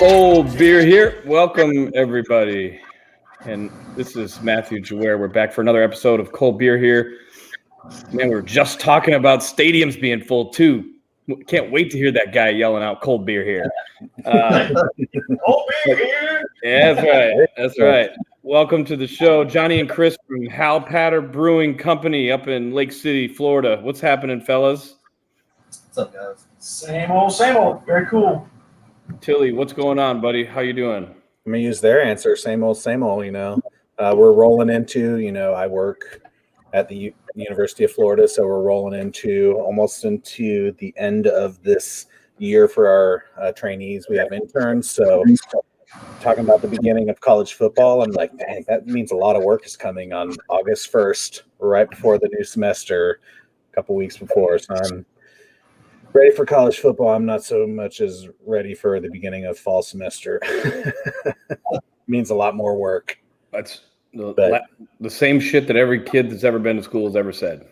Cold beer here. Welcome, everybody. And this is Matthew Jaware. We're back for another episode of Cold Beer here. Man, we were just talking about stadiums being full, too. Can't wait to hear that guy yelling out cold beer here. Cold beer here. Yeah, that's right. That's right. Welcome to the show. Jonny and Chris from Halpatter Brewing Company up in Lake City, Florida. What's happening, fellas? What's up, guys? Same old. Very cool. Tilly, what's going on, buddy? How you doing? I'm gonna use their answer. Same old. We're rolling into. I work at the University of Florida, so we're rolling almost into the end of this year for our trainees. We have interns, so talking about the beginning of college football, I'm like, dang, that means a lot of work is coming on August 1st, right before the new semester, a couple weeks before. So I'm ready for college football. I'm not so much as ready for the beginning of fall semester. Means a lot more work. That's the same shit that every kid that's ever been to school has ever said.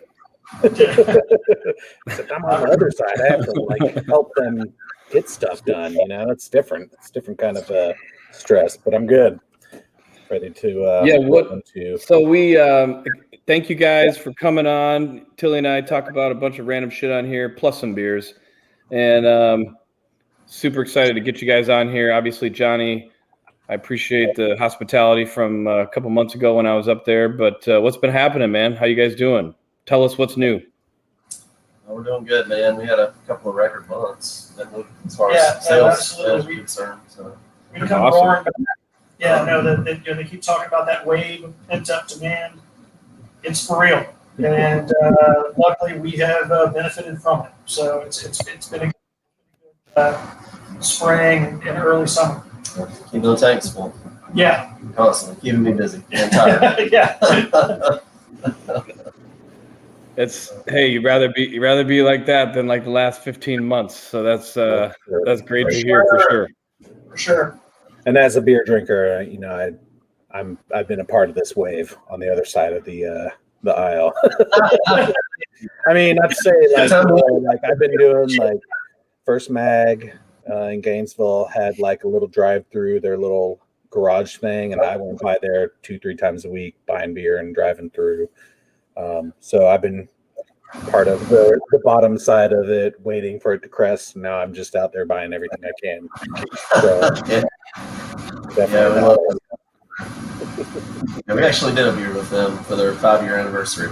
Except I'm on the other side. I have to help them get stuff done. It's different. It's different kind of stress, but I'm good. Ready to So we thank you guys for coming on. Tilly and I talk about a bunch of random shit on here, plus some beers, and super excited to get you guys on here. Obviously, Jonny, I appreciate the hospitality from a couple months ago when I was up there. But what's been happening, man? How you guys doing? Tell us what's new. We're doing good, man. We had a couple of record months as far as sales is concerned. So we come awesome. roaring. Yeah, no, they keep talking about that wave of pent-up demand. It's for real, and luckily we have benefited from it. So it's been a good spring and early summer. Keeping the tanks full. Yeah, Constantly keeping me busy and tired. Yeah. You'd rather be like that than like the last 15 months. So that's great to hear for sure. For sure. And as a beer drinker, I've been a part of this wave on the other side of the aisle. I mean, I'd say I've been doing First Mag in Gainesville had a little drive through their little garage thing, and I went by there 2-3 times a week buying beer and driving through. So I've been part of the bottom side of it, waiting for it to crest. Now I'm just out there buying everything I can. So, we actually did a beer with them for their 5-year anniversary.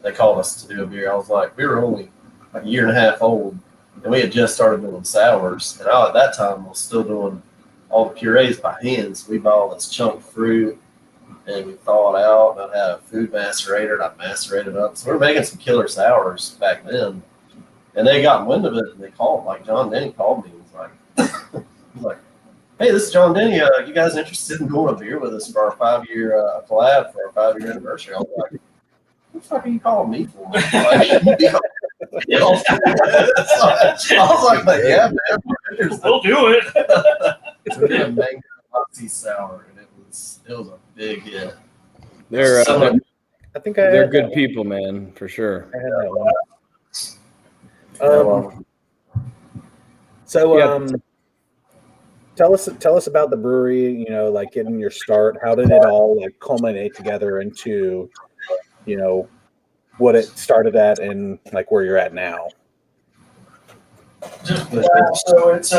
They called us to do a beer. I was like, we were only a year and a half old, and we had just started doing sours. And I, at that time, was still doing all the purees by hand. So we bought all this chunk fruit, and we thaw it out. And I had a food macerator, and I macerated up. So we were making some killer sours back then. And they got wind of it, and they called. John Denny called me. He was like, hey, this is John Denny. You guys interested in going a beer with us for our 5-year collab for our 5-year anniversary? I was like, what the fuck are you calling me for? I was like, yeah, man. We'll do it. So we did a mango Nazi sour, and it was a big hit. They're they're good people, man, for sure. I had that one. Tell us about the brewery, getting your start. How did it all culminate together into, what it started at and where you're at now? So it's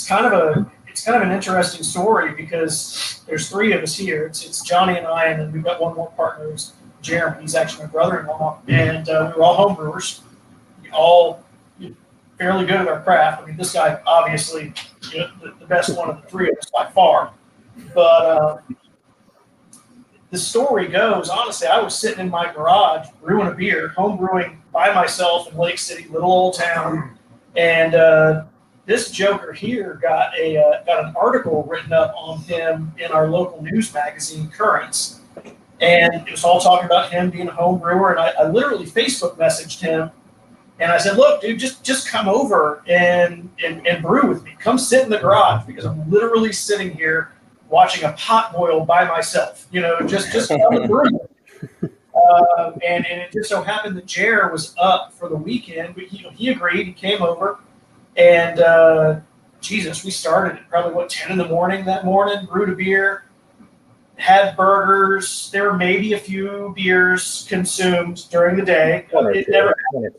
kind of an interesting story because there's 3 of us here. It's Jonny and I, and then we've got one more partner, who's Jeremy. He's actually my brother-in-law, and we were all home brewers, all fairly good at our craft. I mean, this guy obviously the best one of the 3 of us by far. But the story goes, honestly, I was sitting in my garage brewing a beer, home brewing by myself in Lake City, little old town, and this joker here got an article written up on him in our local news magazine, Currents, and it was all talking about him being a home brewer. And I literally Facebook messaged him. And I said, look, dude, just come over and brew with me. Come sit in the garage because I'm literally sitting here watching a pot boil by myself. Just come and brew. And it just so happened that Jer was up for the weekend, but he agreed. He came over, and Jesus, we started at probably 10 in the morning that morning, brewed a beer, had burgers. There were maybe a few beers consumed during the day. It never happened.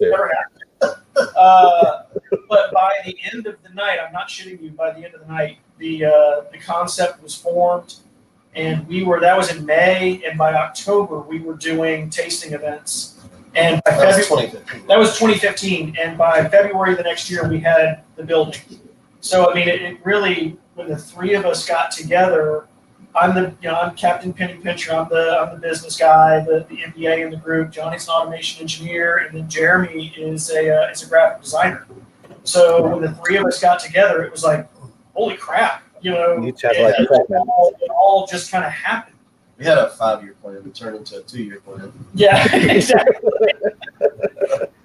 But by the end of the night, I'm not shitting you, by the end of the night, the concept was formed, and that was in May, and by October we were doing tasting events. And by That was 2015. That was 2015, and by February the next year we had the building. So I mean, it really, when the three of us got together, I'm Captain Penny Pincher. I'm the business guy, the MBA in the group. Johnny's an automation engineer, and then Jeremy is a graphic designer. So when the three of us got together, it was like, holy crap, each have like it all just kind of happened. We had a 5-year plan. It turned into a 2-year plan. Yeah, exactly.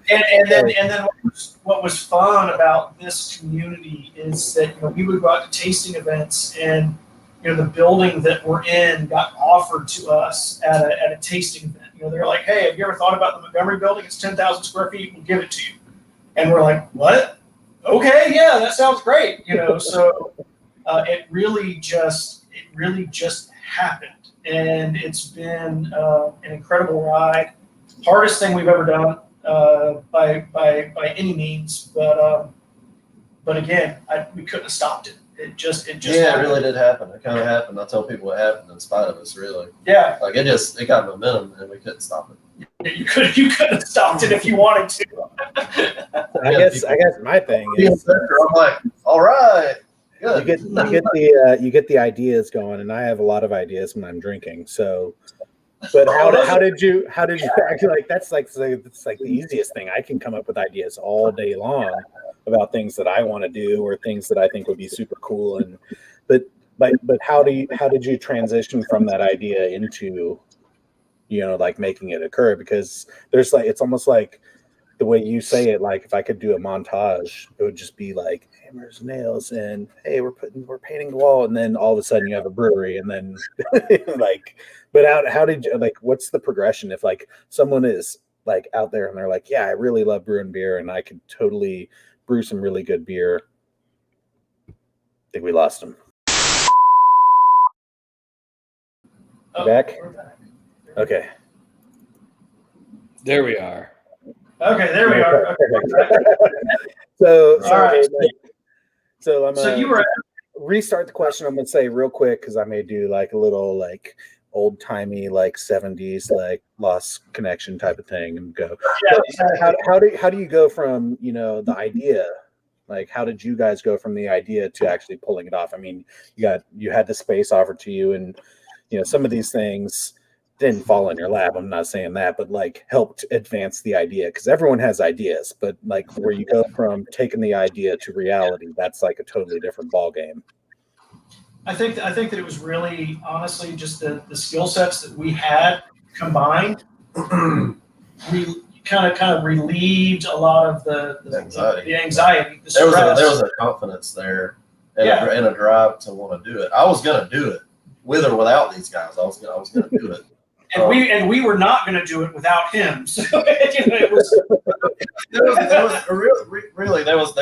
and then what was fun about this community is that we would go out to tasting events, and the building that we're in got offered to us at a tasting event. They're like, hey, have you ever thought about the Montgomery Building? It's 10,000 square feet. We'll give it to you. And we're like, what? Okay, yeah, that sounds great. So it really just happened, and it's been an incredible ride. Hardest thing we've ever done by any means, but again, we couldn't have stopped it. It just Yeah, it really did happen. It kind of happened. I tell people it happened in spite of us, really. Yeah. Like it got momentum, and we couldn't stop it. You could have stopped it if you wanted to. I guess my thing is, I'm like, all right, good. you get the ideas going, and I have a lot of ideas when I'm drinking. So, but how did you actually, like, that's like the easiest thing. I can come up with ideas all day long about things that I want to do or things that I think would be super cool. But how did you transition from that idea into, like, making it occur? Because there's like, it's almost like the way you say it, like if I could do a montage, it would just be like hammers, nails, and hey, we're painting the wall, and then all of a sudden you have a brewery, and then like, but how did you, like, what's the progression if like someone is like out there and they're like, yeah, I really love brewing beer and I could totally brew some really good beer. I think we lost him. Back? Okay. There we are. Okay, there we are. Okay. So you were restart the question. I'm gonna say real quick because I may do like a little like old timey like 70s like lost connection type of thing and go. Yeah. How do you go from the idea? Like, how did you guys go from the idea to actually pulling it off? I mean, you had the space offered to you, and some of these things didn't fall in your lap. I'm not saying that, but like helped advance the idea, because everyone has ideas, but like where you go from taking the idea to reality, that's like a totally different ball game. I think that it was really honestly just the skill sets that we had combined. We kind of relieved a lot of the anxiety, the stress. There was a confidence there and a drive to want to do it. I was going to do it with or without these guys. I was going to do it. And we were not going to do it without him. So it was. There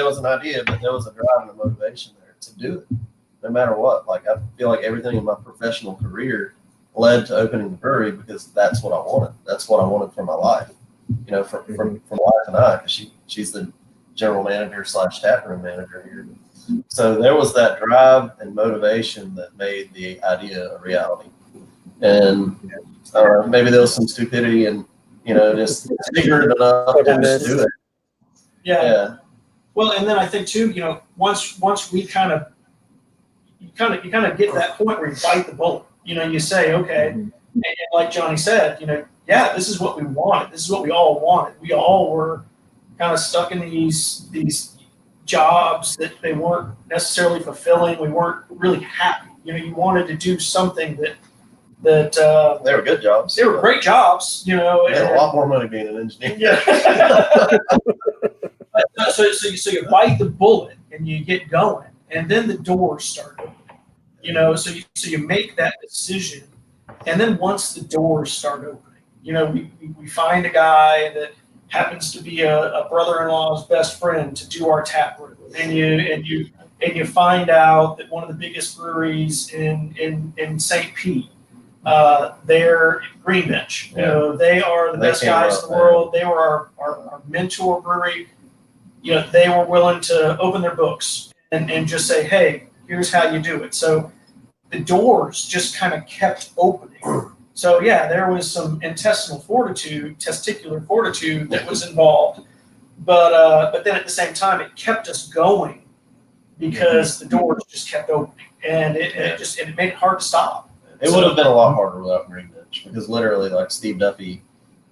was an idea, but there was a drive and a motivation there to do it, no matter what. Like, I feel like everything in my professional career led to opening the brewery because that's what I wanted. That's what I wanted for my life. From wife and I, because she's the general manager / taproom manager here. So there was that drive and motivation that made the idea a reality. And maybe there was some stupidity and just ignorant enough to just do it. Yeah. Well, and then I think too, once we kind of get that point where you bite the bullet. You say, okay, and like Johnny said, this is what we wanted. This is what we all wanted. We all were kind of stuck in these jobs that they weren't necessarily fulfilling. We weren't really happy. You wanted to do something that they were good jobs. They were great jobs. You had a lot more money being an engineer. Yeah. So you bite the bullet and you get going, and then the doors start opening. So you make that decision, and then once the doors start opening, we find a guy that happens to be a brother-in-law's best friend to do our tap room, and and you find out that one of the biggest breweries in St. Pete, they're Greenbench. You know, they are the best guys in the world. They were our mentor brewery. You know, they were willing to open their books and just say, hey, here's how you do it. So the doors just kind of kept opening. So yeah, there was some testicular fortitude that was involved. But then at the same time, it kept us going because the doors just kept opening, and it made it hard to stop. It would have been a lot harder without Greenbench, because literally, like, Steve Duffy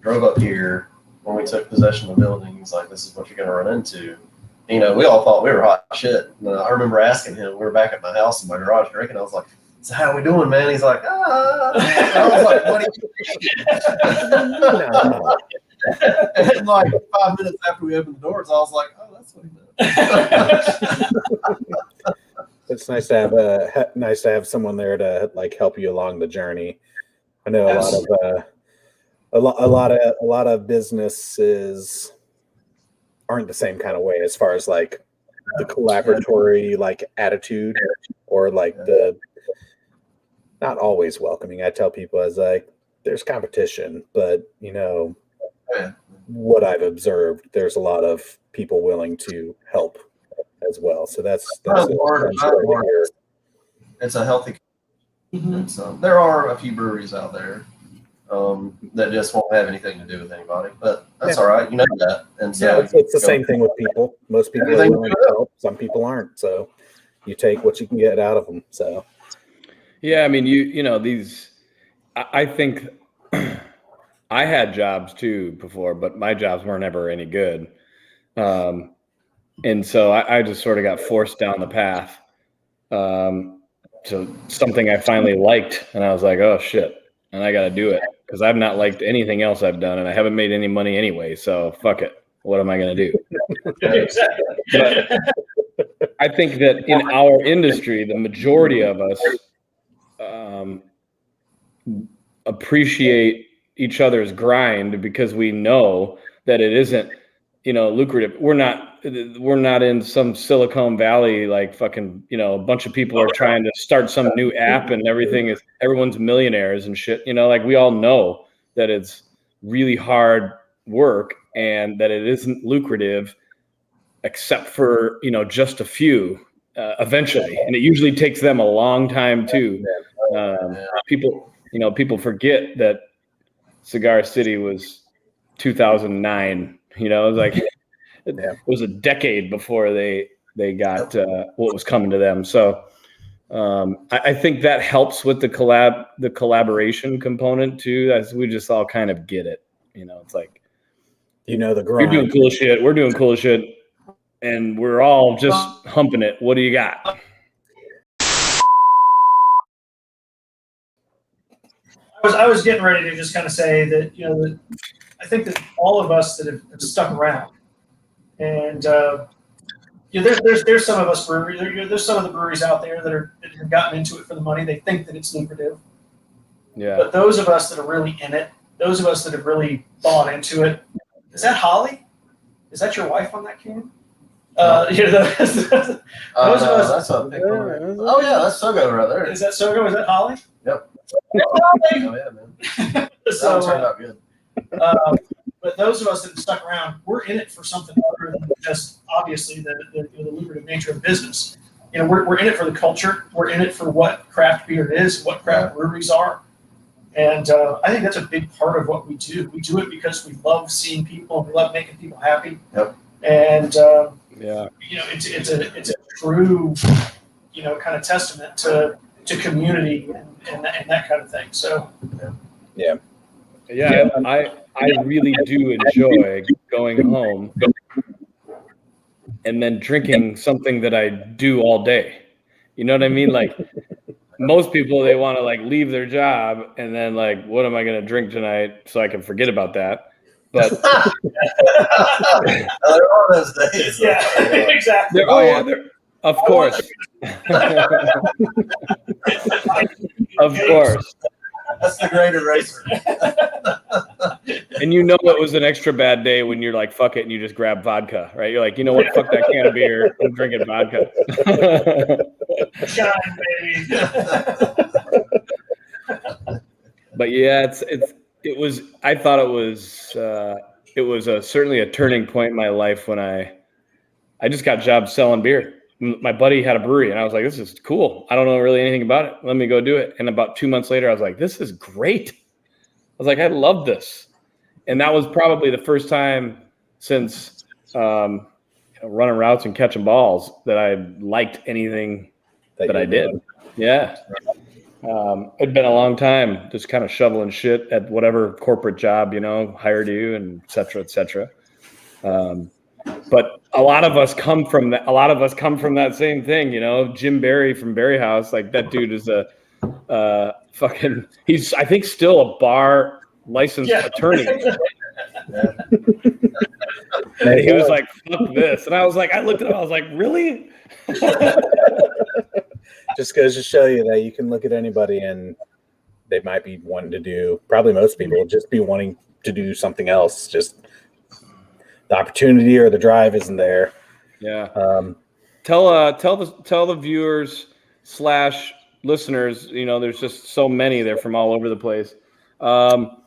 drove up here when we took possession of the building. He's like, "This is what you're going to run into." And, you know, we all thought we were hot shit. And I remember asking him. We were back at my house in my garage drinking. I was like, "So how we doing, man?" He's like, "Ah." And I was like, "What do you?" And then, like, 5 minutes after we opened the doors, I was like, "Oh, that's what he does." It's nice to have someone there to like help you along the journey. I know a lot of businesses aren't the same kind of way as far as like the collaboratory like attitude, or like the not always welcoming. I tell people as like there's competition, but you know what I've observed, there's a lot of people willing to help as well. So that's it's a healthy. So there are a few breweries out there that just won't have anything to do with anybody, but that's all right. You know that, and so it's the same thing with people. Most people are willing to help. Some people aren't. So you take what you can get out of them. So yeah, I mean, you know these. I think I had jobs too before, but my jobs weren't ever any good. And so I just sort of got forced down the path to something I finally liked. And I was like, oh, shit. And I got to do it because I've not liked anything else I've done. And I haven't made any money anyway. So fuck it. What am I going to do? Exactly. But I think that in our industry, the majority of us appreciate each other's grind because we know that it isn't, you know, lucrative. We're not in some Silicon Valley, like fucking, you know, a bunch of people are trying to start some new app and everyone's millionaires and shit. You know, like we all know that it's really hard work and that it isn't lucrative except for, you know, just a few eventually. And it usually takes them a long time too. People forget that Cigar City was 2009. You know, it was like it was a decade before they got what was coming to them. So I think that helps with the collaboration component too, as we just all kind of get it. You know, it's like, you know, the grind. You're doing cool shit. We're doing cool shit, and we're all just humping it. What do you got? I was getting ready to just kind of say that, you know, that I think that all of us that have stuck around, and you know, there's some of us breweries. There's some of the breweries out there that have gotten into it for the money. They think that it's lucrative. Yeah. But those of us that are really in it, those of us that have really bought into it. Is that Holly? Is that your wife on that can? You know, those of us. That's a big one. Oh yeah, that's Sogo right there. Is that Sogo? Is that Holly? Yep. Oh yeah, man. So, that turned out good. But those of us that have stuck around, we're in it for something other than just obviously the lucrative nature of business. You know, we're in it for the culture. We're in it for what craft beer is, what craft breweries are. And I think that's a big part of what we do. We do it because we love seeing people and we love making people happy. Yep. And you know, it's a true, you know, kind of testament to community and that kind of thing. So yeah, I really do enjoy going home and then drinking something that I do all day. You know what I mean? Like most people, they want to like leave their job and then like, what am I going to drink tonight so I can forget about that? But there are those days. Yeah, exactly. Of course. Of course. That's the great eraser. And you know it was an extra bad day when you're like, fuck it, and you just grab vodka, right? You're like, you know what, fuck that can of beer, I'm drinking vodka. Shine, baby. But yeah, I thought it was certainly a turning point in my life when I just got jobs selling beer. My buddy had a brewery, and I was like, this is cool. I don't know really anything about it. Let me go do it. And about 2 months later, I was like, this is great. I was like, I love this. And that was probably the first time since running routes and catching balls that I liked anything that I did. Yeah. It'd been a long time just kind of shoveling shit at whatever corporate job, hired you, and et cetera, et cetera. But a lot of us come from that. A lot of us come from that same thing, Jim Barry from Barry House. Like, that dude is he's, I think, still a bar licensed attorney. And he was like, fuck this. And I was like, I looked at him, I was like, really? Just goes to show you that you can look at anybody and they might be wanting to do, probably most people just be wanting to do something else. Just the opportunity or the drive isn't there. Yeah. Tell the viewers / listeners, there's just so many. They're from all over the place.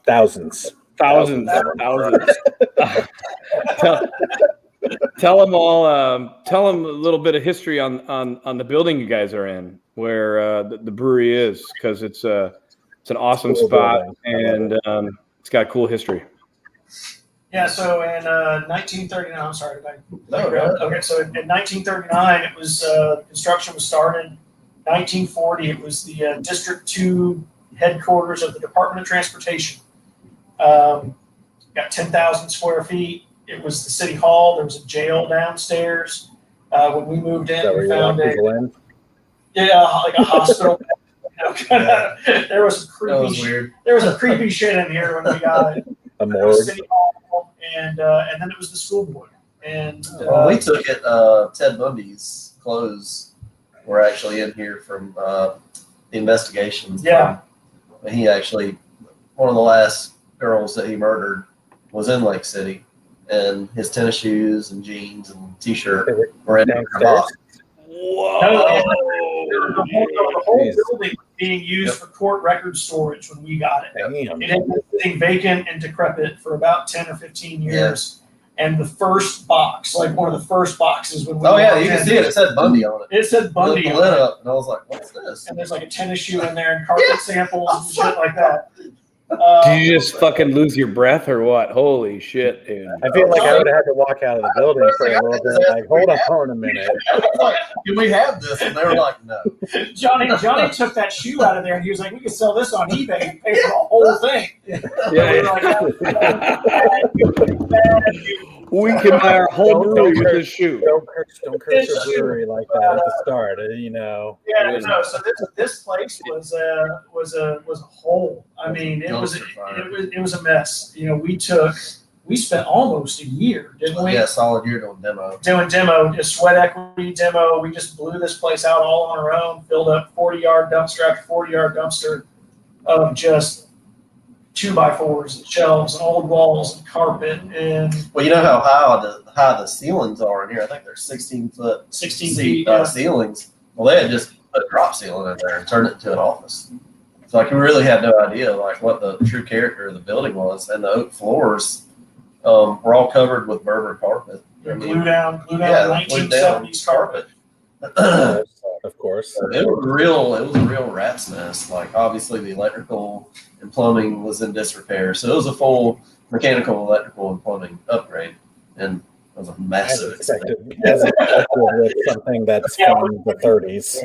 Thousands. Tell them all. Tell them a little bit of history on the building you guys are in, where the brewery is, because it's an awesome spot and it's got a cool history. Yeah, so in 1939, I'm sorry. Okay, so in 1939, it was construction was started. 1940, it was the District 2 headquarters of the Department of Transportation. Got 10,000 square feet. It was the city hall. There was a jail downstairs. When we moved in, we found like a hospital. There was some creepy. There was some creepy shit in here when we got it. A morgue. City hall, and then it was the school board. And we took it. Ted Bundy's clothes were actually in here from the investigations. Yeah. He actually, one of the last girls that he murdered was in Lake City, and his tennis shoes and jeans and t-shirt were in the box. Whoa! The whole building was being used for court record storage when we got it. Damn. It had been sitting vacant and decrepit for about 10 or 15 years. Yeah. And the first box, like one of the first boxes when we you can see it. It said Bundy on it. It said Bundy lit up, and I was like, what's this? And there's like a tennis shoe in there and carpet samples and shit like that. Did you just fucking lose your breath or what? Holy shit, dude. I feel like I would have had to walk out of the building for a little bit. Like, hold on a minute. Like, can we have this? And they were like, no. Johnny took that shoe out of there, and he was like, we could sell this on eBay and pay for the whole thing. We can buy our whole brewery with this shoe. Don't curse your brewery like that at the start, Yeah, no. So this place was a hole. I mean, it was a mess. We spent almost a year, didn't we? Yeah, solid year doing demo, a sweat equity demo. We just blew this place out all on our own. Filled up 40-yard dumpster after 40-yard dumpster of just 2x4s and shelves and old walls and carpet and. Well, you know how high the ceilings are in here. I think they're 16-foot 16 feet ceilings. Well, they had just put a drop ceiling in there and turned it into an office. So we really had no idea what the true character of the building was, and the oak floors were all covered with Berber carpet. Glue down 1970s carpet. Of course. It was a real rat's nest. Like, obviously the electrical and plumbing was in disrepair, so it was a full mechanical, electrical, and plumbing upgrade, and it was a massive expected with something that's from the 30s.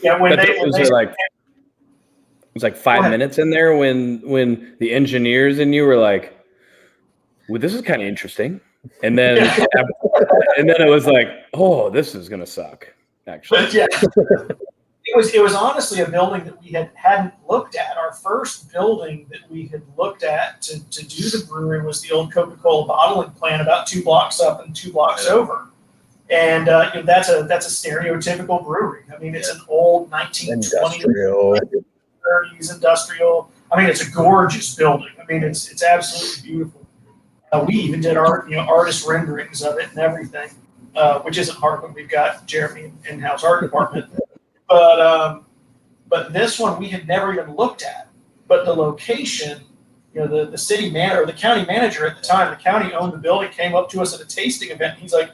Yeah, it was like 5 minutes in there when the engineers and you were like, well, this is kind of interesting. And then it was like, oh, this is going to suck, actually. But yeah, it was honestly a building that we hadn't looked at. Our first building that we had looked at to do the brewery was the old Coca-Cola bottling plant about 2 blocks up and 2 blocks over. And that's a stereotypical brewery. I mean, it's an old 1920s, 30s industrial. I mean, it's a gorgeous building. I mean, it's absolutely beautiful. We even did artist renderings of it and everything, which isn't hard when we've got Jeremy in-house art department. But this one we had never even looked at. But the location, the city manager or the county manager at the time, the county owned the building, came up to us at a tasting event. And he's like,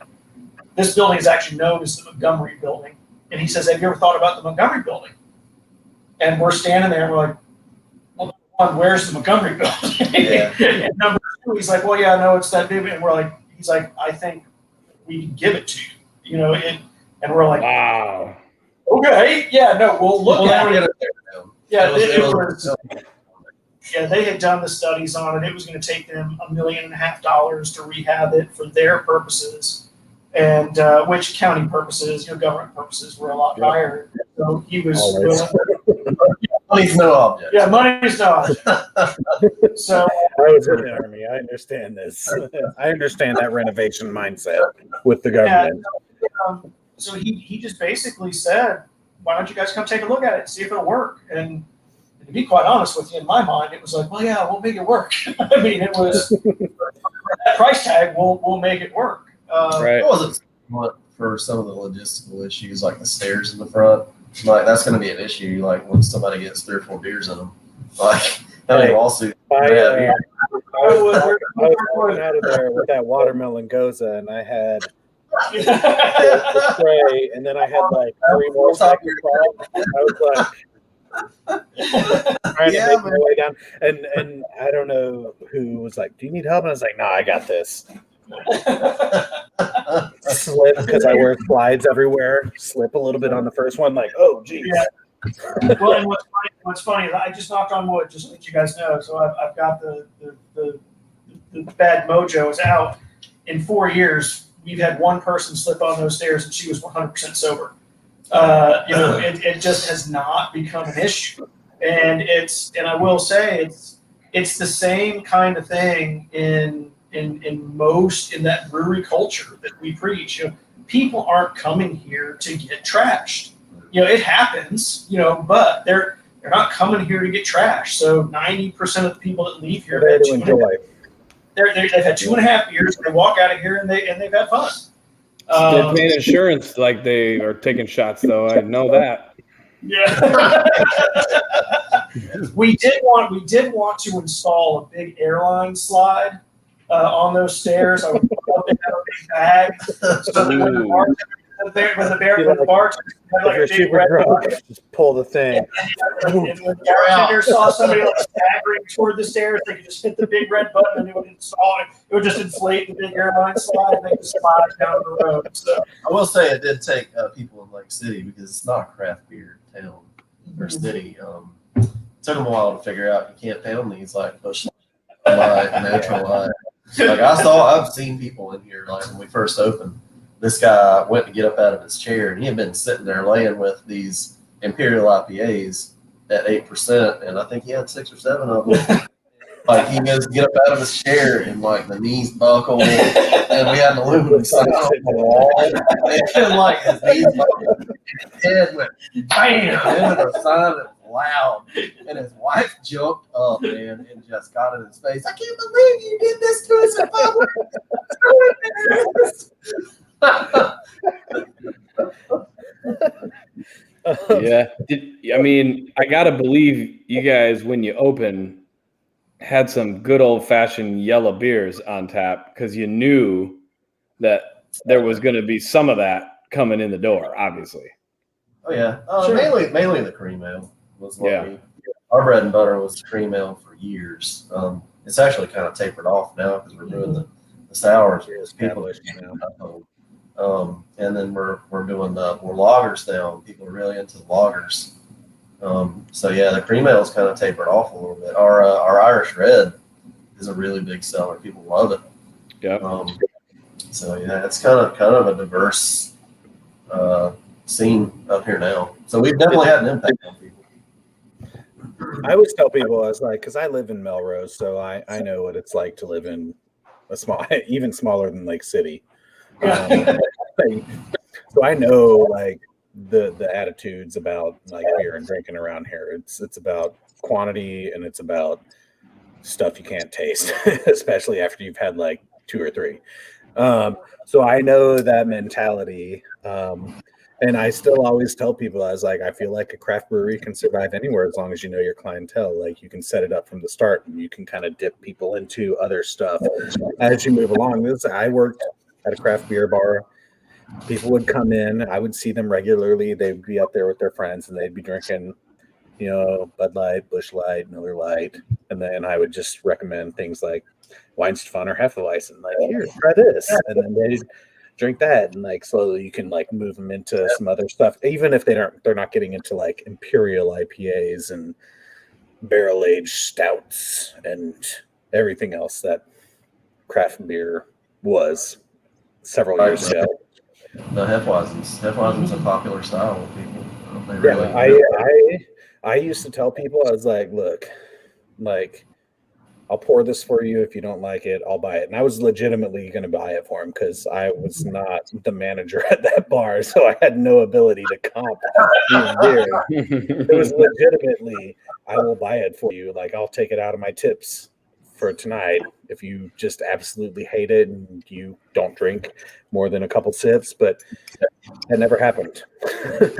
this building is actually known as the Montgomery Building. And he says, have you ever thought about the Montgomery Building? And we're standing there and we're like, well, number one, where's the Montgomery Building? Yeah. And number two, he's like, well, yeah, no, it's that big. And we're like, he's like, I think we can give it to you, and we're like, Wow. okay, yeah, no, we'll look at it. Yeah, they had done the studies on it. It was going to take them $1.5 million to rehab it for their purposes, and which county purposes, government purposes, were a lot higher. So he was. Money's no object. Yeah, money's no object. So I was in the Army. I understand this. I understand that renovation mindset with the government. So he just basically said, why don't you guys come take a look at it and see if it'll work? And to be quite honest with you, in my mind, it was like, well, yeah, we'll make it work. I mean, it was that price tag. We'll make it work. Right. It wasn't for some of the logistical issues, like the stairs in the front. Like that's going to be an issue. Like when somebody gets 3 or 4 beers in them, like that ain't lawsuit. I was walking out of there with that watermelon goza, and I had the spray, and then I had like 3 more seconds left. I was like trying to make my way down, and I don't know who was like, "Do you need help?" And I was like, "No, I got this." Slip because I wear slides everywhere. Slip a little bit on the first one, like, oh geez. Yeah. Well, and what's funny is I just knocked on wood, just to let you guys know. So I've got the bad mojo is out. In 4 years, we've had one person slip on those stairs, and she was 100% sober. It just has not become an issue, and I will say it's the same kind of thing in that brewery culture that we preach. People aren't coming here to get trashed. It happens, but they're not coming here to get trashed. So 90% of the people that leave here They've had 2.5 years. They walk out of here and they've had fun. They're paying insurance like they are taking shots, though. I know that. Yeah. We did want to install a big airline slide on those stairs. I would love to have a big bag so that when the bartender had like a big red button, just pull the thing. And when the bartender saw somebody like staggering toward the stairs, they could just hit the big red button and it would install it. It would just inflate the big airline slide and they could slide down the road. So I will say it did take people in Lake City because it's not a craft beer town or city. It took them a while to figure out you can't pound these like Busch Light, Natural Light. Like I've seen people in here like when we first opened. This guy went to get up out of his chair, and he had been sitting there laying with these Imperial IPAs at 8%, and I think he had 6 or 7 of them. Like he goes to get up out of his chair, and like the knees buckled, and we had an aluminum sign on the wall, and like his knees buckled, his head went bam into the sign. Loud, and his wife jumped up, man, and just got in his face. I can't believe you did this to us in public. Yeah. I gotta believe you guys, when you open, had some good old-fashioned yellow beers on tap because you knew that there was going to be some of that coming in the door, obviously. Oh yeah, Sure. mainly the cream ale was what our bread and butter was cream ale for years. It's actually kind of tapered off now because we're doing the sours. People, and then we're doing more lagers now. People are really into the lagers. So yeah, the cream ale is kind of tapered off a little bit. Our Irish Red is a really big seller. People love it. Yeah. So yeah, it's kind of a diverse scene up here now. So we've definitely had an impact on people. I always tell people, I was like, because I live in Melrose, so I know what it's like to live in a small, even smaller than Lake City. So I know like the attitudes about like beer and drinking around here. It's about quantity and it's about stuff you can't taste, especially after you've had like 2 or 3. So I know that mentality. And I still always tell people, I was like, I feel like a craft brewery can survive anywhere as long as you know your clientele. Like you can set it up from the start and you can kind of dip people into other stuff as you move along. I worked at a craft beer bar. People would come in, I would see them regularly. They'd be up there with their friends and they'd be drinking, Bud Light, Busch Light, Miller Light. And then I would just recommend things like Weinstefan or Hefeweizen. Like, here, try this. And then they'd drink that. And like slowly you can like move them into some other stuff. Even if they're not getting into like imperial IPAs and barrel-aged stouts and everything else that craft beer was several years ago. The Hefeweizen's a popular style with people. They really, I used to tell people, I was like, look, like, I'll pour this for you. If you don't like it, I'll buy it. And I was legitimately going to buy it for him because I was not the manager at that bar. So I had no ability to comp these beers. It was legitimately, I will buy it for you. Like, I'll take it out of my tips for tonight if you just absolutely hate it and you don't drink more than a couple sips. But that never happened.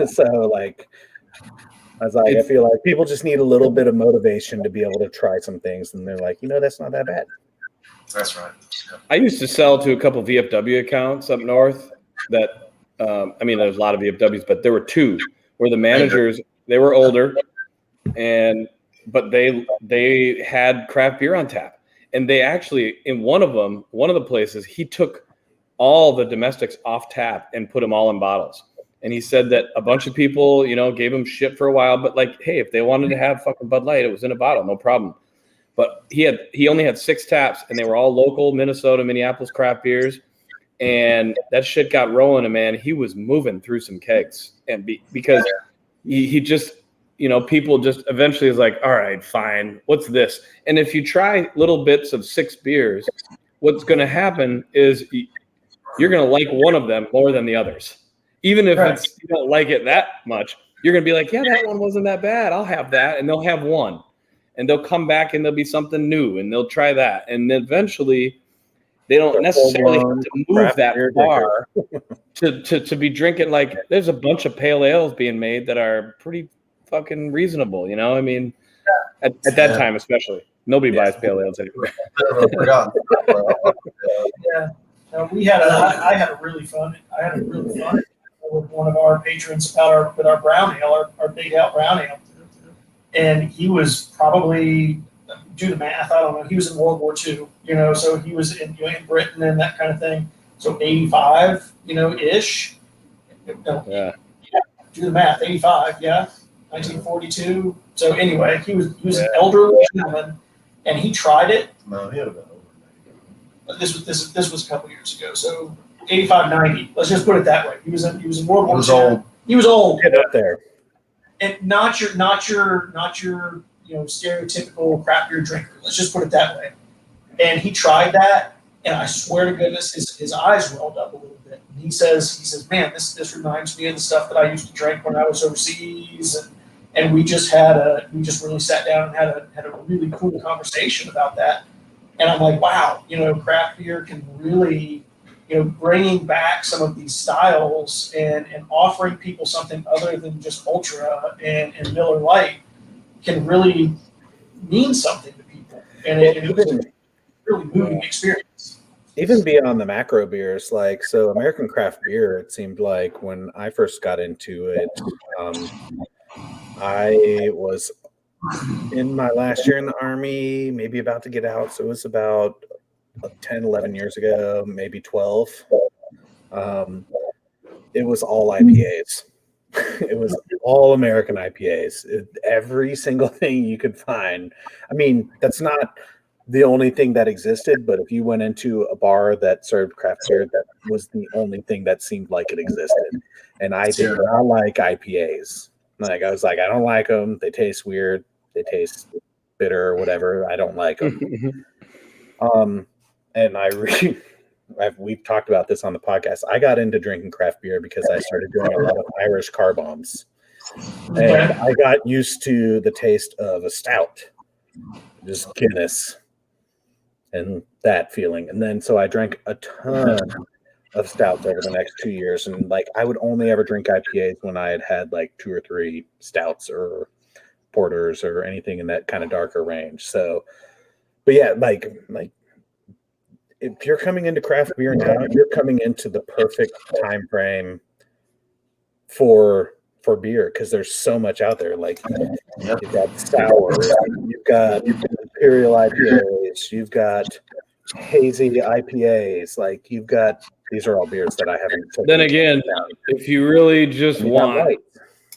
So, like, I was like, I feel like people just need a little bit of motivation to be able to try some things. And they're like, that's not that bad. That's right. Yeah. I used to sell to a couple of VFW accounts up north that, there's a lot of VFWs, but there were 2 where the managers, they were older but they had craft beer on tap. And they actually, in one of the places, he took all the domestics off tap and put them all in bottles. And he said that a bunch of people, gave him shit for a while, but like, hey, if they wanted to have fucking Bud Light, it was in a bottle, no problem. But he only had 6 taps, and they were all local Minnesota, Minneapolis craft beers, and that shit got rolling. And man, he was moving through some kegs, and because he just, people just eventually is like, all right, fine, what's this? And if you try little bits of 6 beers, what's going to happen is you're going to like one of them more than the others. Even if you don't like it that much, you're going to be like, yeah, that one wasn't that bad. I'll have that. And they'll have one. And they'll come back and there'll be something new. And they'll try that. And then eventually, they don't necessarily have to move that far to be drinking. Like, there's a bunch of pale ales being made that are pretty fucking reasonable. At that time especially. Nobody buys pale ales anymore. Yeah. I had a really fun with one of our patrons about our brown ale, our big out brown ale. And he was probably, do the math, I don't know, he was in World War II, so he was in Britain and that kind of thing. So 85, ish. No, yeah. Do the math, 85, yeah. 1942. So anyway, he was an elderly gentleman, and he tried it. No, he had been over. This was a couple years ago. So 85, 90. Let's just put it that way. He was in World War II. Old. He was old. Get up there. And not your stereotypical craft beer drinker. Let's just put it that way. And he tried that, and I swear to goodness, his eyes welled up a little bit. And he says, man, this reminds me of the stuff that I used to drink when I was overseas. And we just really sat down and had a really cool conversation about that. And I'm like, wow, craft beer can really, bringing back some of these styles and offering people something other than just Ultra and Miller Lite can really mean something to people. And it was a really moving experience. Even beyond the macro beers, so American craft beer, it seemed like when I first got into it, I was in my last year in the Army, maybe about to get out. So it was about 10, 11 years ago, maybe 12. It was all IPAs. It was all American IPAs. Every single thing you could find. I mean, that's not the only thing that existed, but if you went into a bar that served craft beer, that was the only thing that seemed like it existed. And I did not like IPAs. I was like, I don't like them. They taste weird. They taste bitter or whatever. I don't like them. And we've talked about this on the podcast. I got into drinking craft beer because I started doing a lot of Irish car bombs. And I got used to the taste of a stout, just Guinness, and that feeling. And then so I drank a ton of stouts over the next 2 years, and like I would only ever drink IPAs when I had like 2 or 3 stouts or porters or anything in that kind of darker range. So, but yeah, like if you're coming into craft beer now, you're coming into the perfect time frame for beer, because there's so much out there. Like you've got sours, you've got imperial IPAs, you've got hazy IPAs, like you've got, these are all beers that I haven't. Then again, if you really just want,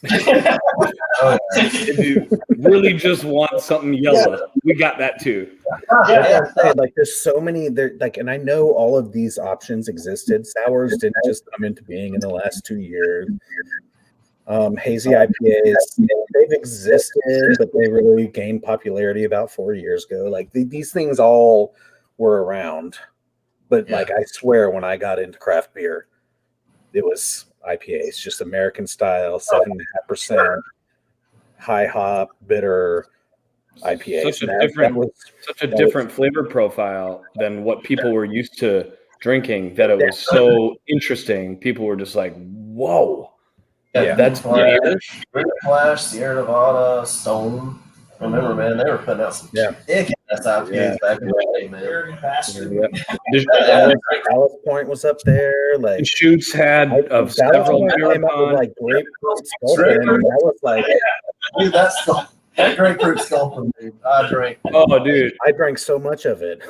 if you really just want something yellow, we got that too. Like there's so many there, like, and I know all of these options existed. Sours didn't just come into being in the last 2 years. Hazy IPAs, they've existed, but they really gained popularity about 4 years ago. Like these things all were around, but like I swear, when I got into craft beer, it was IPAs, just American style, 7.5% high hop, bitter IPAs. Such a different flavor profile than what people were used to drinking, that it was so interesting. People were just like, whoa. Yeah, that's Green Flash, Sierra Nevada, Stone. Remember, man, they were putting out some kick-ass IPAs back in the day, man. Alice Point was up there. Like Shoots had several like grapefruit sculpin, and that was like, dude, that grapefruit sculpin, dude. I drank. Oh, dude, I drank so much of it.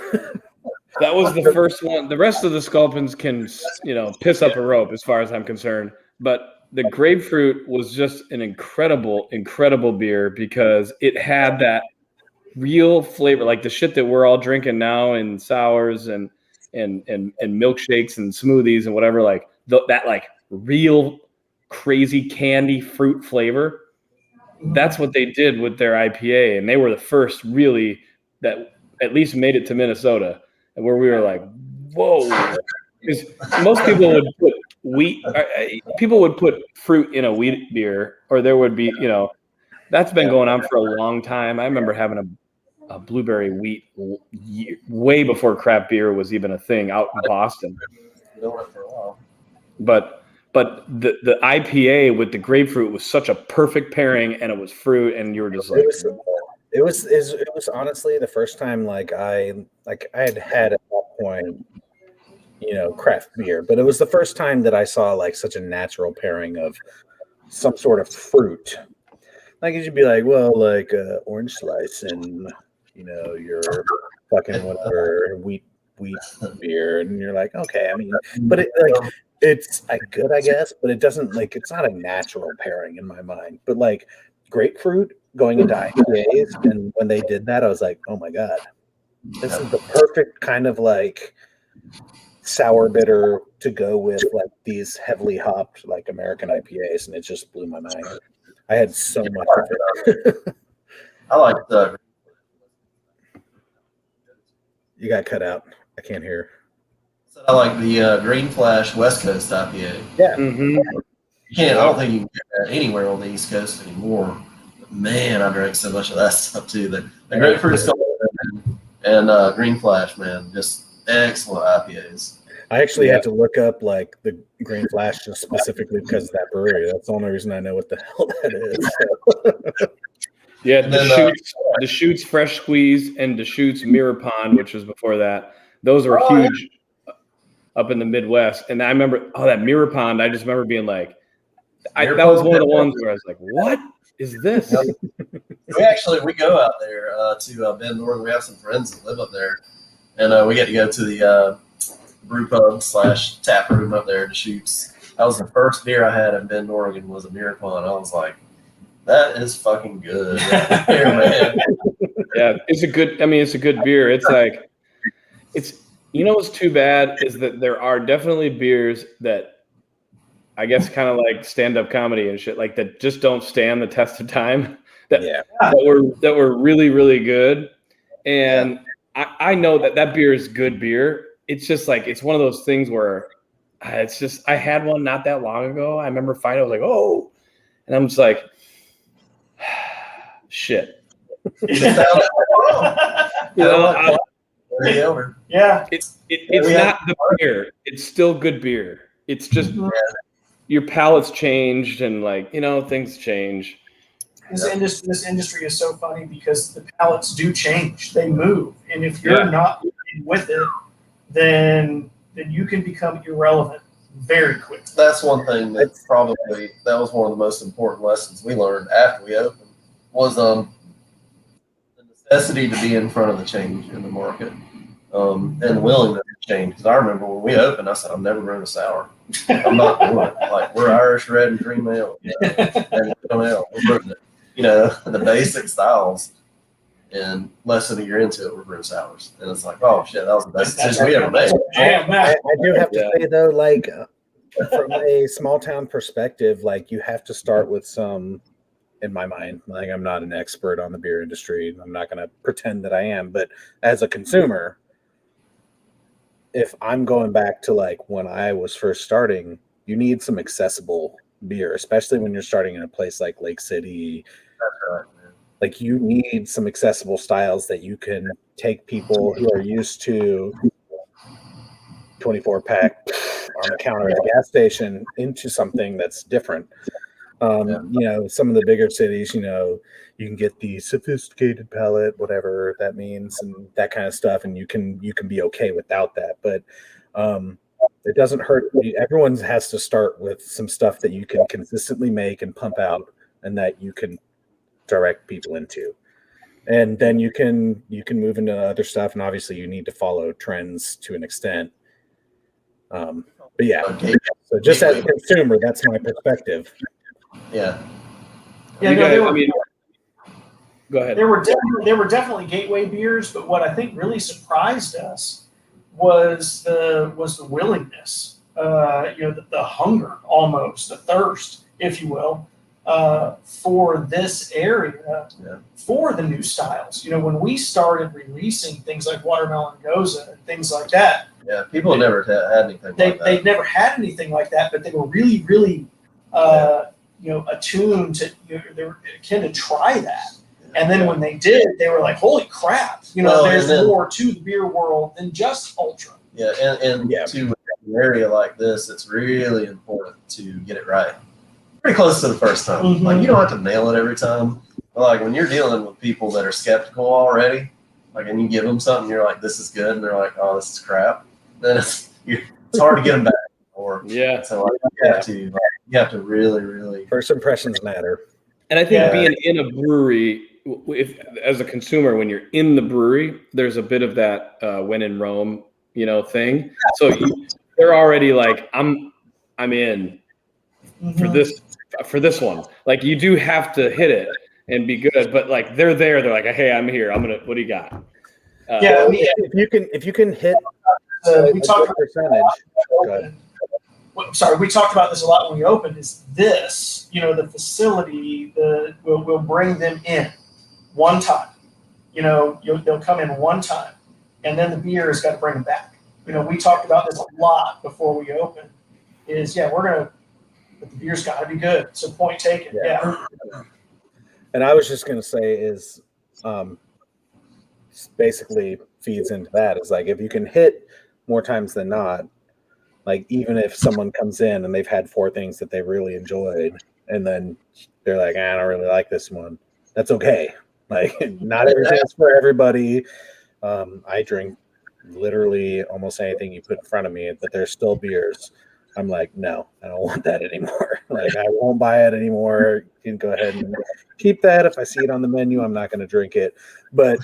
That was the first one. The rest of the sculpins can, piss up a rope as far as I'm concerned. But the grapefruit was just an incredible, incredible beer, because it had that real flavor, like the shit that we're all drinking now in sours and milkshakes and smoothies and whatever, like that like real crazy candy fruit flavor. That's what they did with their IPA, and they were the first really that at least made it to Minnesota, and where we were like, whoa. Because most people would put people would put fruit in a wheat beer, or there would be, that's been going on for a long time. I remember having a blueberry wheat way before craft beer was even a thing out in Boston. But the IPA with the grapefruit was such a perfect pairing, and it was fruit, and you were just like, it was honestly the first time like I had at that point, craft beer, but it was the first time that I saw like such a natural pairing of some sort of fruit. Like you'd be like, well, like orange slice and your fucking whatever wheat beer, and you're like, okay, I mean, but it's good, I guess, but it doesn't, like, it's not a natural pairing in my mind. But like grapefruit going into IPAs, and when they did that, I was like, oh my god, this is the perfect kind of like sour bitter to go with like these heavily hopped like American IPAs, and it just blew my mind. I had so much of it. I like the. You got cut out. I can't hear. I like the Green Flash West Coast IPA. Yeah. Mm-hmm. You can't. I don't think you can get that anywhere on the East Coast anymore. But man, I drank so much of that stuff too. The grapefruit and Green Flash, man, just excellent IPAs. I actually had to look up like the Green Flash just specifically because of that brewery. That's the only reason I know what the hell that is. Yeah, the Shoots Fresh Squeeze and the Shoots Mirror Pond, which was before that. Those were huge up in the Midwest. And I remember, that Mirror Pond, I just remember being like, that was one of the ones where I was like, what is this? We go out there to Bend, Northern. We have some friends that live up there. And we get to go to the brew pub / tap room up there to Shoots. That was the first beer I had in Bend, Oregon, was a Mirror Pond. I was like, that is fucking good right there, man. Yeah, it's a good beer. It's like, what's too bad is that there are definitely beers that I guess kind of like stand-up comedy and shit, like that just don't stand the test of time. That were really, really good. And I know that beer is good beer. It's just like, it's one of those things where I had one not that long ago. I remember finding, I was like, oh. And I'm just like, shit. It sounds wrong. You know, Very elder. Yeah. it's not the beer. It's still good beer. It's just your palate's changed and like, you know, things change. This industry is so funny because the palates do change. They move. And if you're not with it, then you can become irrelevant very quickly. That's one thing that was one of the most important lessons we learned after we opened was the necessity to be in front of the change in the market and the willingness to change. Because I remember when we opened, I said, I'm never brewing a sour. I'm not doing it. Like, we're Irish red and cream ale, and ale. We're brewing it. You know, the basic styles. And less than a year into it, we're brewing sours. And it's like, oh shit, that was the best decision we ever made. I do have to say though, like from a small town perspective, like you have to start with some, in my mind, like I'm not an expert on the beer industry. I'm not going to pretend that I am, but as a consumer, if I'm going back to like when I was first starting, you need some accessible beer, especially when you're starting in a place like Lake City. That's right, man. Like you need some accessible styles that you can take people who are used to 24 pack on the counter at the gas station into something that's different. You know, some of the bigger cities, you know, you can get the sophisticated palate, whatever that means, and that kind of stuff, and you can be okay without that. But it doesn't hurt. Everyone has to start with some stuff that you can consistently make and pump out, and that you can direct people into, and then you can move into other stuff. And obviously, you need to follow trends to an extent. But yeah, so just as a consumer, that's my perspective. Yeah, Go ahead. There were definitely gateway beers, but what I think really surprised us was the willingness, the hunger, almost the thirst, if you will, for this area, for the new styles. You know, when we started releasing things like Watermelon Goza and things like that. Yeah, people never had anything like that. They'd never had anything like that, but they were really, really, attuned to. They were keen to try that. And then when they did, they were like, "Holy crap! You know, there's more to the beer world than just Ultra." Yeah, and to an area like this, it's really important to get it right. Pretty close to the first time. Mm-hmm. Like, you don't have to nail it every time. But like when you're dealing with people that are skeptical already, like, and you give them something, you're like, "This is good," and they're like, "Oh, this is crap." Then it's hard to get them back. So like, you have to really, really. First impressions matter. And I think being in a brewery, as a consumer, when you're in the brewery, there's a bit of that when in Rome, thing. So they're already like, I'm in for this one. Like, you do have to hit it and be good, but like they're there. They're like, hey, I'm here. What do you got? If you can hit we talked about percentage. We talked about this a lot when we opened. Is this, the facility, we'll bring them in one time. They'll come in one time, and then the beer has got to bring them back. We talked about this a lot before we opened. But the beer's got to be good. So point taken. Yeah. And I was just going to say is, basically feeds into that. Is like, if you can hit more times than not, like even if someone comes in and they've had 4 things that they really enjoyed, and then they're like, I don't really like this one, that's okay. Like, not everything's for everybody. I drink literally almost anything you put in front of me, but there's still beers I'm like, no, I don't want that anymore. Like, I won't buy it anymore. You can go ahead and keep that. If I see it on the menu, I'm not going to drink it. But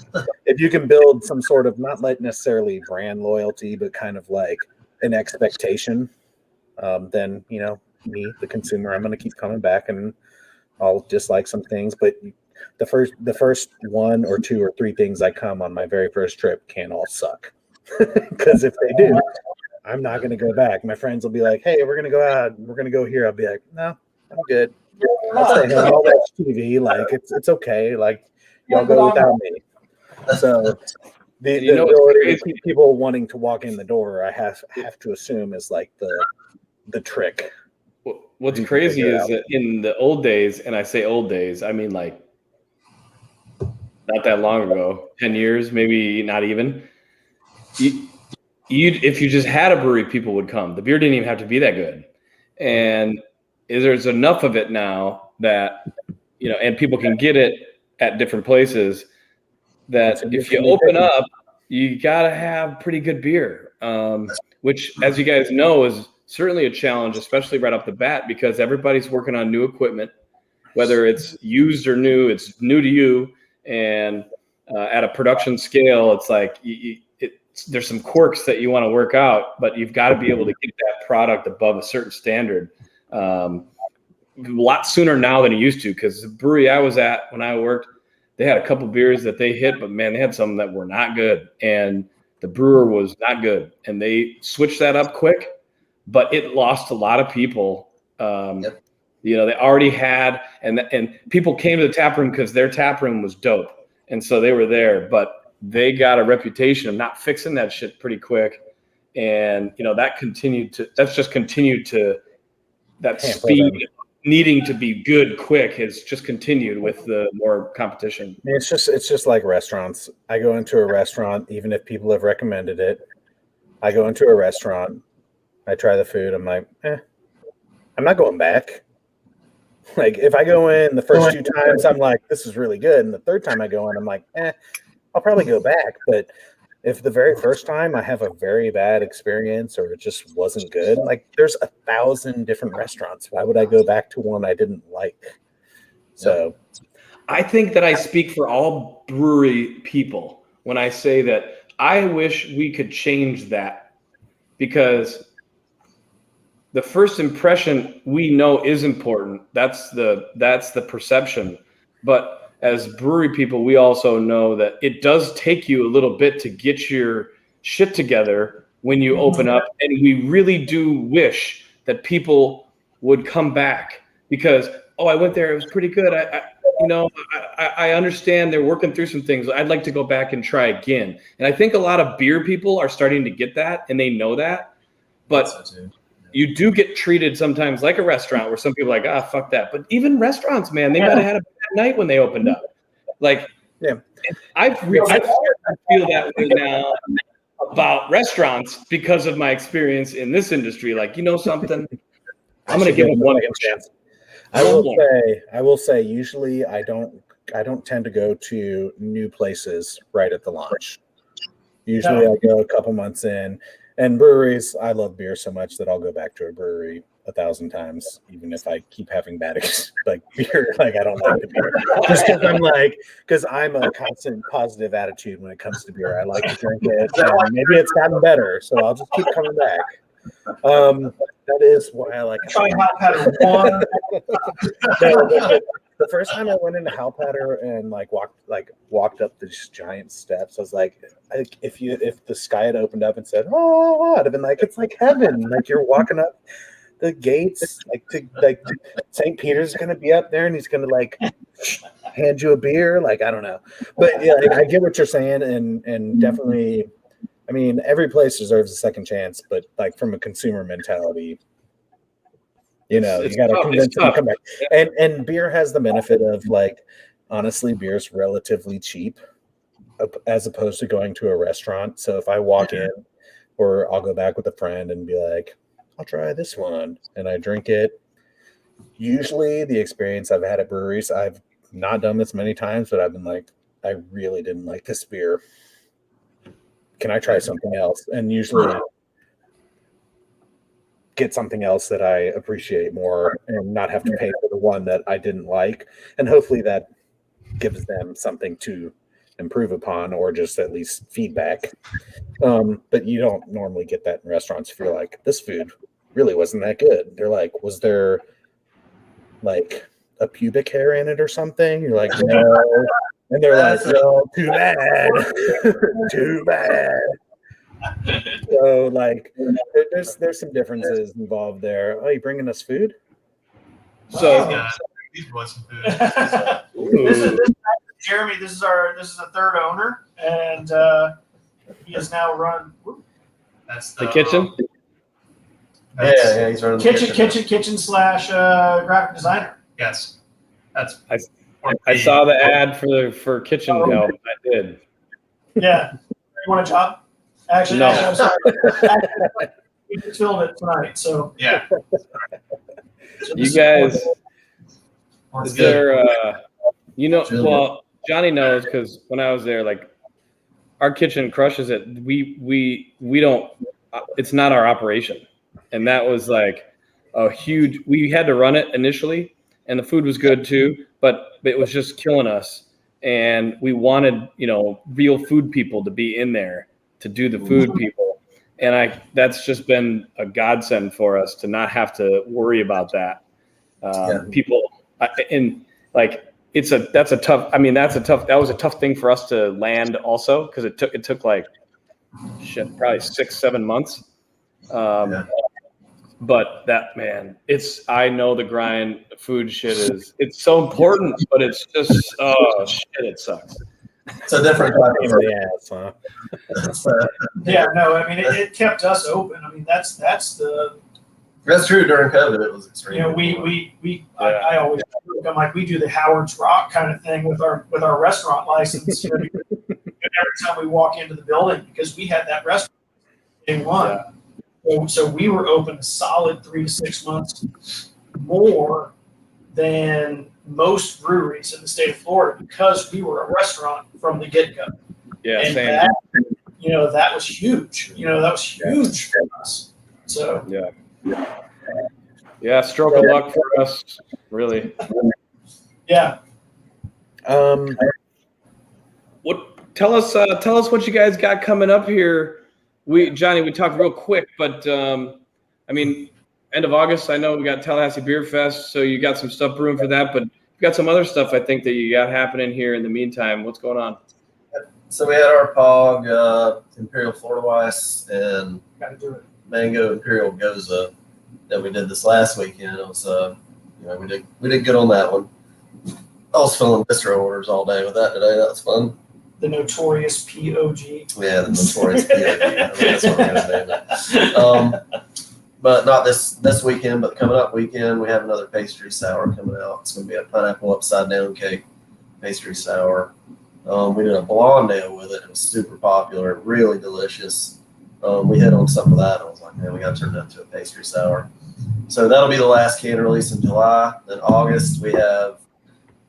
if you can build some sort of, not like necessarily brand loyalty, but kind of like an expectation, then, me, the consumer, I'm going to keep coming back, and I'll dislike some things. But the first 1 or 2 or 3 things I come on my very first trip can't all suck. Because if they do, I'm not going to go back. My friends will be like, hey, we're going to go out. We're going to go here. I'll be like, no, I'm good. I'll stay home. I'll watch TV. Like, it's okay. Like, y'all go without me. So the ability to keep people wanting to walk in the door, I have to assume, is like the trick. what's You can crazy figure it is out. that in the old days, and I say old days, I mean like not that long ago, 10 years, maybe not even. If you just had a brewery, people would come. The beer didn't even have to be that good. And there's enough of it now that, and people can get it at different places that if you open up, you got to have pretty good beer, which, as you guys know, is certainly a challenge, especially right off the bat, because everybody's working on new equipment, whether it's used or new, it's new to you. And at a production scale, it's like there's some quirks that you want to work out, but you've got to be able to get that product above a certain standard a lot sooner now than it used to, because the brewery I was at when I worked, they had a couple beers that they hit, but man, they had some that were not good, and the brewer was not good, and they switched that up quick, but it lost a lot of people. Yep. They already had, and people came to the tap room because their tap room was dope, and so they were there, but they got a reputation of not fixing that shit pretty quick, and that's just continued to that speed needing to be good quick has just continued with the more competition. It's just like restaurants. I go into a restaurant, even if people have recommended it. I go into a restaurant, I try the food, I'm like, I'm not going back. Like, if I go in the first 2 times, I'm like, this is really good. And the third time I go in, I'm like, I'll probably go back. But if the very first time I have a very bad experience or it just wasn't good, like, there's 1,000 different restaurants. Why would I go back to one I didn't like? So I think that I speak for all brewery people when I say that I wish we could change that, because the first impression we know is important. That's the perception. But as brewery people, we also know that it does take you a little bit to get your shit together when you open up. And we really do wish that people would come back because, I went there, it was pretty good. I understand they're working through some things. I'd like to go back and try again. And I think a lot of beer people are starting to get that, and they know that. But you do get treated sometimes like a restaurant where some people are like, fuck that. But even restaurants, man, they might have had a bad night when they opened up. Like, I feel that way now about restaurants because of my experience in this industry. Like, something, I'm going to give them one chance. I will say usually I don't tend to go to new places right at the launch. Usually I go a couple months in. And breweries, I love beer so much that I'll go back to a brewery 1,000 times, even if I keep having bad beer. Like, I don't like the beer, just because I'm a constant positive attitude when it comes to beer. I like to drink it. And maybe it's gotten better, so I'll just keep coming back. That is why I like. Jonny Halpatter one. The first time I went into Halpatter and walked up these giant steps, I was like, if the sky had opened up and said, I'd have been like, it's like heaven. Like, you're walking up the gates, St. Peter's going to be up there and he's going to hand you a beer. Like, I don't know, but yeah, I get what you're saying, and definitely, I mean, every place deserves a second chance, but from a consumer mentality, you got to convince them to come back. And beer has the benefit of, honestly, beer's relatively cheap as opposed to going to a restaurant. So if I walk in, or I'll go back with a friend and be like, I'll try this one, and I drink it. Usually the experience I've had at breweries, I've not done this many times, but I've been like, I really didn't like this beer. Can I try something else? And usually get something else that I appreciate more and not have to pay for the one that I didn't like. And hopefully that gives them something to improve upon, or just at least feedback. But you don't normally get that in restaurants. If you're like, this food really wasn't that good, they're like, was there a pubic hair in it or something? You're like, no. And they're like, well, too bad. Too bad. So there's some differences involved there. Oh, you bringing us food? So these boys some food. This is Jeremy. This is the third owner, and he has now run. That's the kitchen. Yeah, he's running the kitchen slash graphic designer. Yes. That's. I saw the ad for kitchen help. I did. Yeah. You want a job? Actually, No. I'm sorry. We just filmed it tonight, so. Yeah. You guys, That's is good. there, really well, Johnny knows because when I was there, like our kitchen crushes it. We don't, it's not our operation. And that was like we had to run it initially and the food was good too, but it was just killing us. And we wanted, real food people to be in there to do the food people. And that's just been a godsend for us to not have to worry about that. People, and like, that was a tough thing for us to land also. Cause it took like probably 6-7 months. But that, man, I know the grind. Food shit it's so important, but it's just, oh shit, it sucks. It's a different type of ass, huh? Yeah, no, I mean, it kept us open. I mean, that's true. During COVID, it was extreme. I always joke, I'm like, we do the Howard's Rock kind of thing with our restaurant license. Every time we walk into the building, because we had that restaurant day one. Yeah. So we were open a solid 3 to 6 months more than most breweries in the state of Florida because we were a restaurant from the get-go. Yeah, and same. that was huge. That was huge for us. So yeah, stroke of luck for us, really. Yeah. Tell us what you guys got coming up here. Johnny, we talked real quick, but I mean, end of August, I know we got Tallahassee Beer Fest, so you got some stuff brewing for that, but you got some other stuff I think that you got happening here in the meantime. What's going on? So we had our POG, Imperial Florida Weiss, and Mango Imperial Goza that we did this last weekend. It was, we did good on that one. I was filling bistro orders all day with that today. That was fun. The notorious POG. Yeah, the notorious POG. I mean, that's what we're going to name it. But not this weekend, but coming up weekend, we have another pastry sour coming out. It's going to be a pineapple upside down cake pastry sour. We did a blonde ale with it. It was super popular, really delicious. We hit on some of that. I was like, man, we got to turn that into a pastry sour. So that'll be the last can release in July. Then August, we have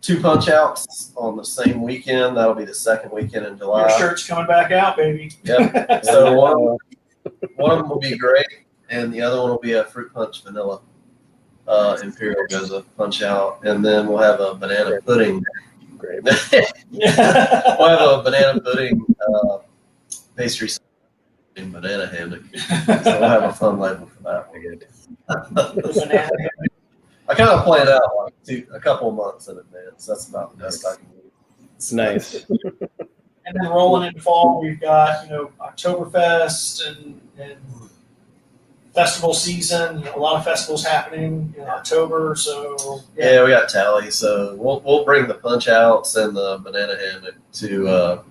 2 punch outs on the same weekend. That'll be the second weekend in July. Your shirt's coming back out, baby. Yep. So one of them will be grape, and the other one will be a fruit punch vanilla Imperial Goza punch out, and then we'll have a banana pudding. Great. We'll have a banana pudding pastry and banana hammock. So we'll have a fun label for that one. I kind of planned out like a couple of months in advance. That's about the best I can do. It's nice. And then rolling into fall, we've got Oktoberfest and festival season. A lot of festivals happening in October. So yeah, we got Tally. So we'll bring the punch outs and the banana hammock to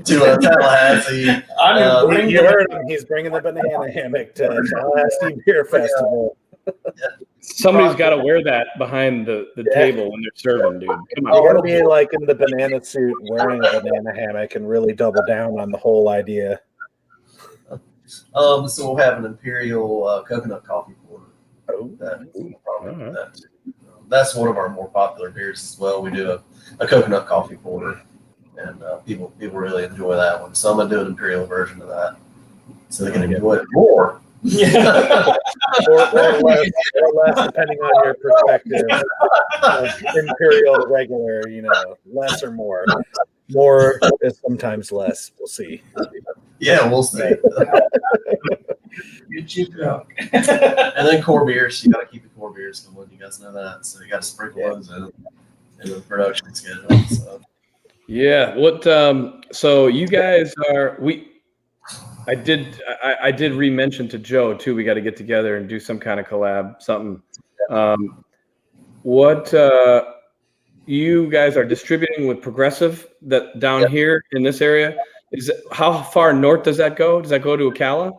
Tallahassee. You heard him. He's bringing the banana hammock to Tallahassee Beer Festival. Somebody's got to wear that behind the table when they're serving, dude. Come on. You got to be like in the banana suit, wearing a banana hammock, and really double down on the whole idea. So we'll have an Imperial coconut coffee porter. That's one of our more popular beers as well. We do a coconut coffee porter, and people really enjoy that one. So I'm gonna do an Imperial version of that, so they can enjoy it more. Yeah. or less, depending on your perspective. Imperial to regular, less or more. More is sometimes less. We'll see. Yeah, we'll see. And then core beers. You got to keep the core beers going. You guys know that. So you got to sprinkle those in the production schedule. So. Yeah. So you guys are I did re-mention to Joe too. We got to get together and do some kind of collab, something. What you guys are distributing with Progressive that down here in this area? How far north does that go? Does that go to Ocala?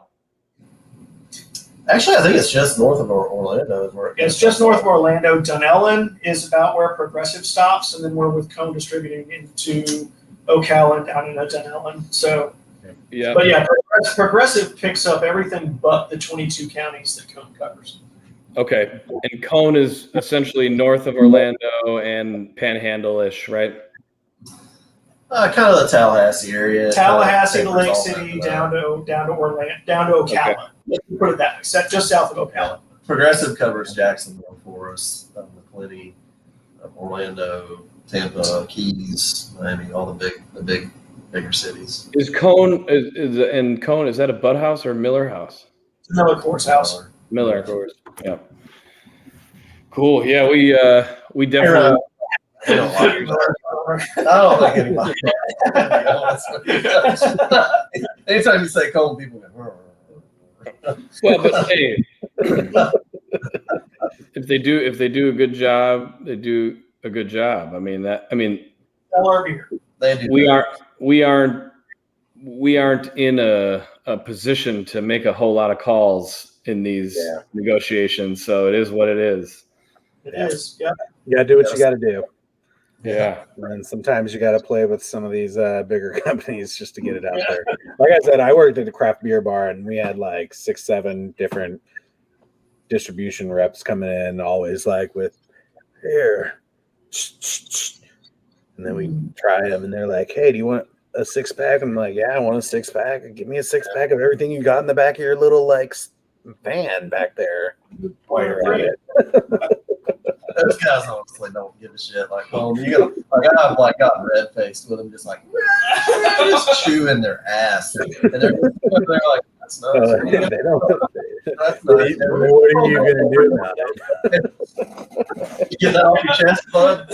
Actually, I think it's just north of Orlando. Is where It's just north of Orlando. Dunellen is about where Progressive stops, and then we're with Cone Distributing into Ocala and down into Dunellen. So, Yeah. but yeah, Progressive picks up everything but the 22 counties that Cone covers. Okay. And Cone is essentially north of Orlando and Panhandle-ish, right? Kind of the Tallahassee area. Tallahassee to Covers Lake all City, that. down to Orlando, down to Ocala. Let's put it that way. Just south of Ocala. Progressive covers Jacksonville for us, McClenny, Orlando, Tampa, Keys, Miami, all the bigger cities. Is Cone is that a Bud House or a Miller House? Miller Courts House. Miller, of course. Yeah. Cool. Yeah, we definitely. I don't think anybody. To be honest with you. Anytime you say cold, people go. Well, but hey, if they do a good job, they do a good job. I mean, Our beer. They do. we aren't in a position to make a whole lot of calls in these negotiations. So it is what it is. It is. Yeah. You gotta do what you gotta do. Yeah. And sometimes you gotta play with some of these bigger companies just to get it out there. Like I said, I worked at a craft beer bar and we had like 6-7 different distribution reps coming in, always like with here. And then we try them and they're like, hey, do you want a 6-pack? I'm like, yeah, I want a 6-pack. Give me a 6-pack of everything you got in the back of your little like van back there. While you're at it. Those guys honestly don't give a shit. Like, I've like gotten red faced with them, just like just chewing their ass, and they're like, "That's nuts." They don't. That's nuts. What are you gonna do about it? You get that off your chest, bud.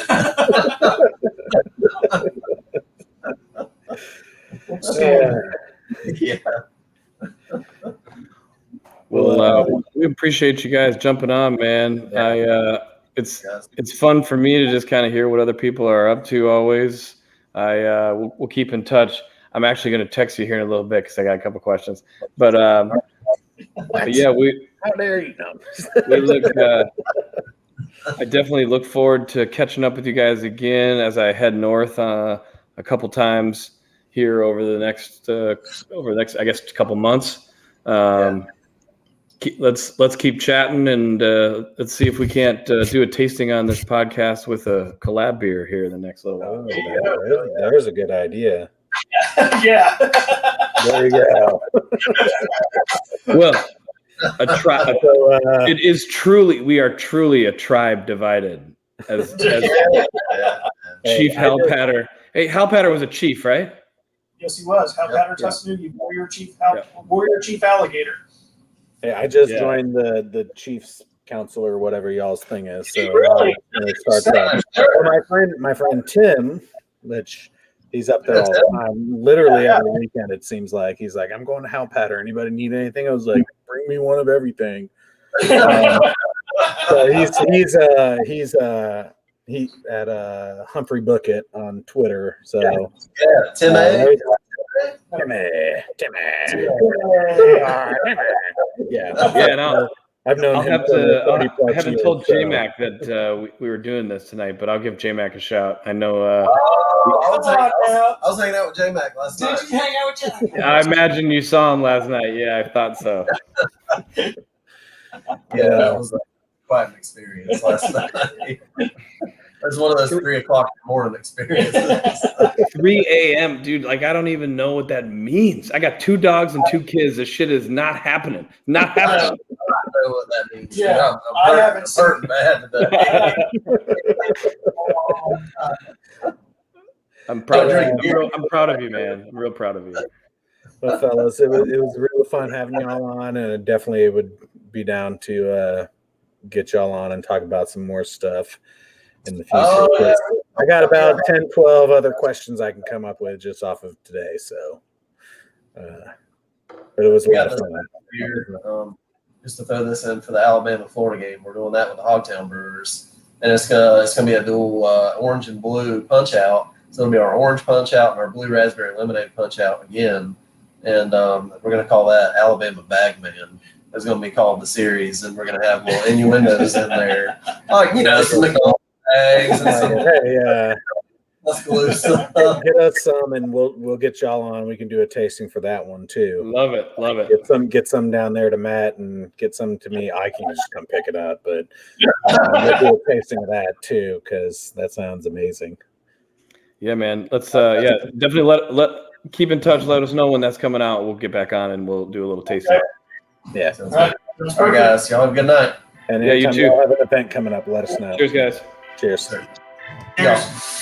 Yeah. Well, we appreciate you guys jumping on, man. It's fun for me to just kind of hear what other people are up to always. We'll keep in touch. I'm actually going to text you here in a little bit because I got a couple questions. But yeah, how dare you? No. I definitely look forward to catching up with you guys again as I head north a couple times here over the next I guess couple months. Let's keep chatting and let's see if we can't do a tasting on this podcast with a collab beer here in the next little while. There's a good idea. Yeah. There you go. Well, it is truly, we are truly a tribe divided as Chief Halpatter. Hey, Halpatter was a chief, right? Yes, he was. Halpatter Tuscany, Warrior Chief Alligator. Hey, I just joined the Chiefs Council or whatever y'all's thing is. So Really? My friend Tim, which he's up there all the time, literally every weekend. It seems like he's like, I'm going to Halpatter. Anybody need anything? I was like, bring me one of everything. So he's at Humphrey Bucket on Twitter. So Tim A. Timmy. Yeah. No, I've known him. I haven't told J-Mac that we were doing this tonight, but I'll give J-Mac a shout. I know. I was hanging out with J-Mac last night. Did you hang out with J-Mac? I imagine you saw him last night. Yeah, I thought so. Yeah, that was quite an experience last night. It was one of those 3 o'clock in the morning experiences. 3 a.m., dude. Like, I don't even know what that means. I got 2 dogs and 2 kids. This shit is not happening. Not happening. I don't know what that means. Yeah, I'm hurting bad today. I'm proud of you. I'm proud of you, man. I'm real proud of you. Well, fellas, it was really fun having y'all on, and definitely would be down to get y'all on and talk about some more stuff in the future. I got about 10, 12 other questions I can come up with just off of today. So, but it was a lot of fun. Just to throw this in for the Alabama-Florida game, we're doing that with the Hogtown Brewers, and it's gonna be a dual orange and blue punch out. So it'll be our orange punch out and our blue raspberry lemonade punch out again, and we're gonna call that Alabama Bagman. is going to be called the series, and we're going to have little innuendos in there, like some McDonald's eggs and some Hey, Tuscaloosa. get us some, and we'll get y'all on. We can do a tasting for that one too. Love it. Get some down there to Matt, and get some to me. I can just come pick it up, but we'll do a tasting of that too, because that sounds amazing. Yeah, man. Let's definitely let keep in touch. Let us know when that's coming out. We'll get back on and we'll do a little tasting. Yeah. All right, guys. Y'all have a good night. And Yeah, you anytime too. y'all have an event coming up, let us know. Cheers, guys. Cheers. Cheers.